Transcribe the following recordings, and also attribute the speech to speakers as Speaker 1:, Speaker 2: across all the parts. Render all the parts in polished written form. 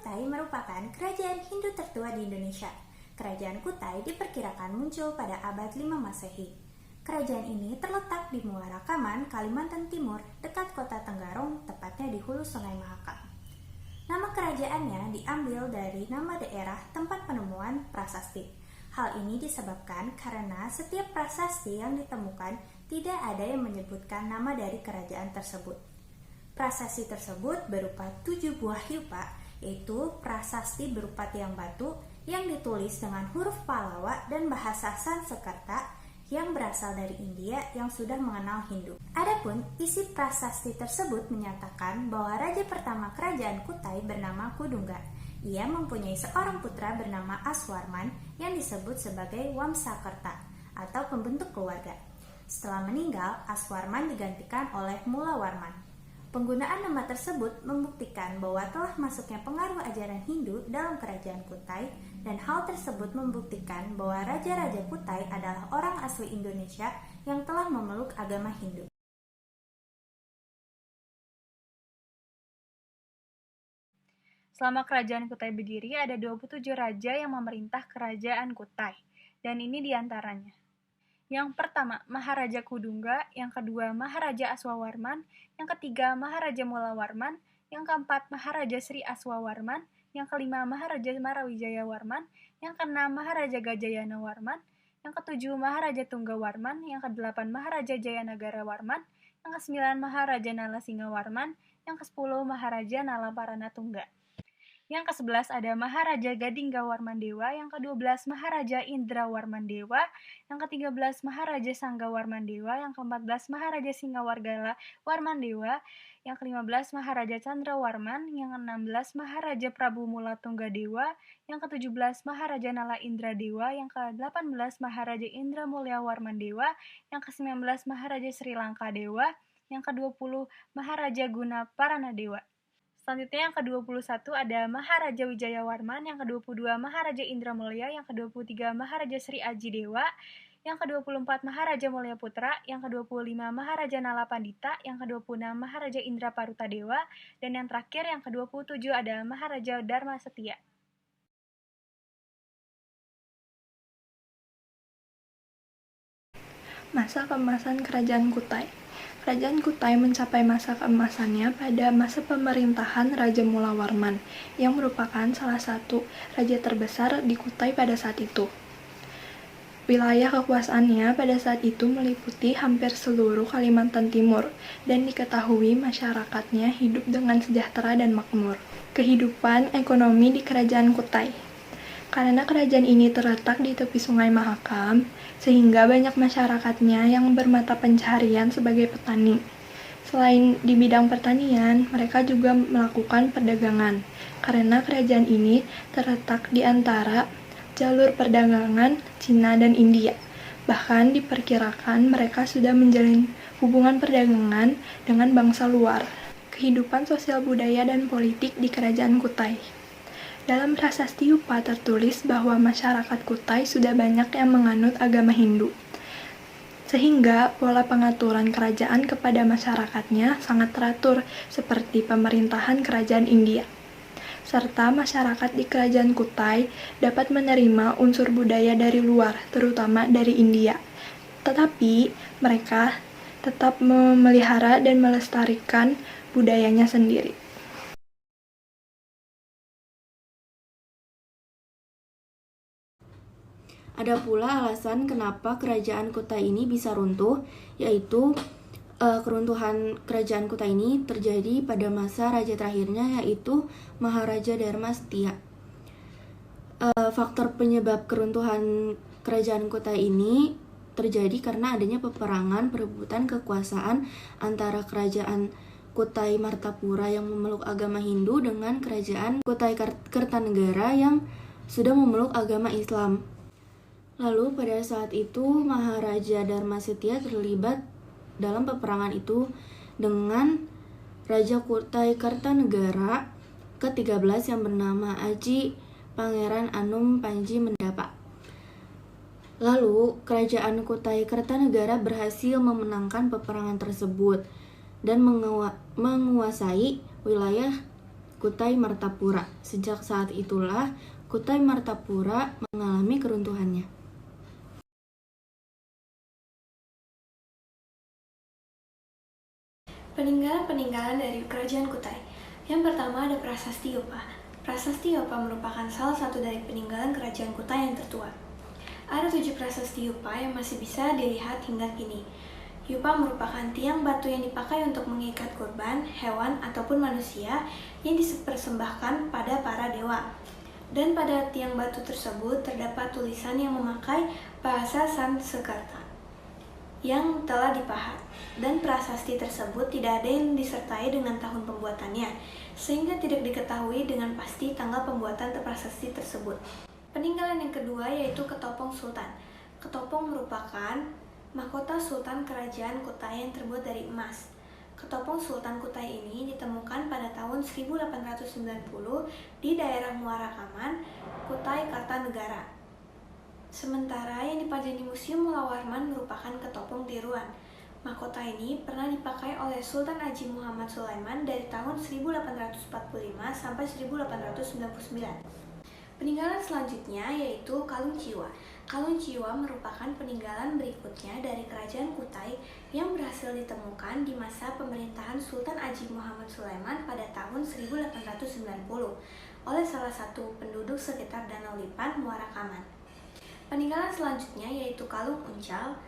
Speaker 1: Kutai merupakan kerajaan Hindu tertua di Indonesia. Kerajaan Kutai diperkirakan muncul pada abad 5 Masehi. Kerajaan ini terletak di Muara Kaman, Kalimantan Timur, dekat kota Tenggarong, tepatnya di hulu Sungai Mahakam. Nama kerajaannya diambil dari nama daerah tempat penemuan prasasti. Hal ini disebabkan karena setiap prasasti yang ditemukan tidak ada yang menyebutkan nama dari kerajaan tersebut. Prasasti tersebut berupa 7 buah yupa, yaitu prasasti berupa tiang batu yang ditulis dengan huruf Pallawa dan bahasa Sanskerta yang berasal dari India yang sudah mengenal Hindu. Adapun isi prasasti tersebut menyatakan bahwa raja pertama kerajaan Kutai bernama Kudungga. Ia mempunyai seorang putra bernama Aswarman yang disebut sebagai Wamsakerta atau pembentuk keluarga. Setelah meninggal, Aswarman digantikan oleh Mulawarman. Penggunaan nama tersebut membuktikan bahwa telah masuknya pengaruh ajaran Hindu dalam kerajaan Kutai, dan hal tersebut membuktikan bahwa raja-raja Kutai adalah orang asli Indonesia yang telah memeluk agama Hindu.
Speaker 2: Selama kerajaan Kutai berdiri, ada 27 raja yang memerintah kerajaan Kutai, dan ini diantaranya. Yang pertama, Maharaja Kudungga, yang kedua, Maharaja Aswawarman, yang ketiga, Maharaja Mulawarman, yang keempat, Maharaja Sri Aswawarman, yang kelima, Maharaja Marawijaya Warman, yang keenam, Maharaja Gajayana Warman, yang ketujuh, Maharaja Tunggawarman, yang kedelapan, Maharaja Jayanagara Warman, yang kesembilan, Maharaja Nalasinga Warman, yang kesepuluh, Maharaja Nalaparana Tungga. Yang ke-11 ada Maharaja Gadingga Warmandewa, yang ke-12 Maharaja Indra Warmandewa, yang ke-13 Maharaja Sangga Warmandewa, yang ke-14 Maharaja Singawargala Warmandewa, yang ke-15 Maharaja Chandra Warman, yang ke-16 Maharaja Prabu Mulatunggadewa, yang ke-17 Maharaja Nala Indra Dewa, yang ke-18 Maharaja Indra Mulya Warmandewa, yang ke-19 Maharaja Sri Lanka Dewa, yang ke-20 Maharaja Guna Paranadewa. Selanjutnya yang ke-21 ada Maharaja Wijayawarman, yang ke-22 Maharaja Indra Mulya, yang ke-23 Maharaja Sri Aji Dewa, yang ke-24 Maharaja Mulya Putra, yang ke-25 Maharaja Nala Pandita, yang ke-26 Maharaja Indra Paruta Dewa, dan yang terakhir yang ke-27 ada Maharaja Dharma Setia.
Speaker 3: Masa keemasan Kerajaan Kutai. Kerajaan Kutai mencapai masa keemasannya pada masa pemerintahan Raja Mulawarman, yang merupakan salah satu raja terbesar di Kutai pada saat itu. Wilayah kekuasaannya pada saat itu meliputi hampir seluruh Kalimantan Timur, dan diketahui masyarakatnya hidup dengan sejahtera dan makmur. Kehidupan ekonomi di Kerajaan Kutai. Karena kerajaan ini terletak di tepi Sungai Mahakam, sehingga banyak masyarakatnya yang bermata pencaharian sebagai petani. Selain di bidang pertanian, mereka juga melakukan perdagangan, karena kerajaan ini terletak di antara jalur perdagangan Cina dan India. Bahkan diperkirakan mereka sudah menjalin hubungan perdagangan dengan bangsa luar. Kehidupan sosial budaya dan politik di Kerajaan Kutai. Dalam prasasti Yupa tertulis bahwa masyarakat Kutai sudah banyak yang menganut agama Hindu, sehingga pola pengaturan kerajaan kepada masyarakatnya sangat teratur seperti pemerintahan kerajaan India. Serta masyarakat di Kerajaan Kutai dapat menerima unsur budaya dari luar, terutama dari India. Tetapi mereka tetap memelihara dan melestarikan budayanya sendiri.
Speaker 4: Ada pula alasan kenapa kerajaan Kutai ini bisa runtuh, yaitu keruntuhan kerajaan Kutai ini terjadi pada masa raja terakhirnya, yaitu Maharaja Dharma Setia. Faktor penyebab keruntuhan kerajaan Kutai ini terjadi karena adanya peperangan perebutan kekuasaan antara kerajaan Kutai Martapura yang memeluk agama Hindu dengan kerajaan Kutai Kertanegara yang sudah memeluk agama Islam. Lalu pada saat itu Maharaja Dharma Setia terlibat dalam peperangan itu dengan Raja Kutai Kartanegara ke-13 yang bernama Aji Pangeran Anum Panji Mendapa. Lalu kerajaan Kutai Kartanegara berhasil memenangkan peperangan tersebut dan menguasai wilayah Kutai Martapura. Sejak saat itulah Kutai Martapura mengalami keruntuhannya.
Speaker 1: Peninggalan-peninggalan dari Kerajaan Kutai. Yang pertama ada Prasasti Yopa. Prasasti Yopa merupakan salah satu dari peninggalan Kerajaan Kutai yang tertua. Ada 7 prasasti Yopa yang masih bisa dilihat hingga kini. Yopa merupakan tiang batu yang dipakai untuk mengikat kurban, hewan, ataupun manusia yang dipersembahkan pada para dewa. Dan pada tiang batu tersebut terdapat tulisan yang memakai bahasa Sanskerta yang telah dipahat, dan prasasti tersebut tidak ada yang disertai dengan tahun pembuatannya, sehingga tidak diketahui dengan pasti tanggal pembuatan prasasti tersebut. Peninggalan yang kedua yaitu Ketopong Sultan. Ketopong merupakan mahkota Sultan Kerajaan Kutai yang terbuat dari emas. Ketopong Sultan Kutai ini ditemukan pada tahun 1890 di daerah Muara Kaman, Kutai Kartanegara. Sementara yang dipajang di Museum Mula Warman merupakan ketopong tiruan. Mahkota ini pernah dipakai oleh Sultan Haji Muhammad Sulaiman dari tahun 1845 sampai 1899. Peninggalan selanjutnya yaitu Kalung Jiwa. Kalung Jiwa merupakan peninggalan berikutnya dari Kerajaan Kutai yang berhasil ditemukan di masa pemerintahan Sultan Haji Muhammad Sulaiman pada tahun 1890 oleh salah satu penduduk sekitar Danau Lipan, Muara Kaman. Peninggalan selanjutnya yaitu Kalung Uncal,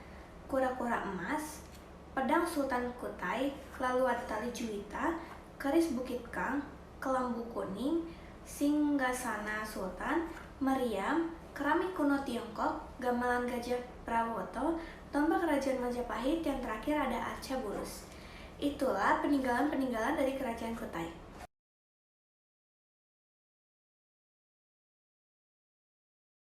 Speaker 1: Kura-kura Emas, Pedang Sultan Kutai, lalu ada Tali Juwita, Keris Bukit Kang, Kelambu Kuning, Singgasana Sultan, Meriam, Keramik Kuno Tiongkok, Gamelan Gajah Prawoto, Tombak Kerajaan Majapahit, yang terakhir ada Arca Bulus. Itulah peninggalan-peninggalan dari Kerajaan Kutai.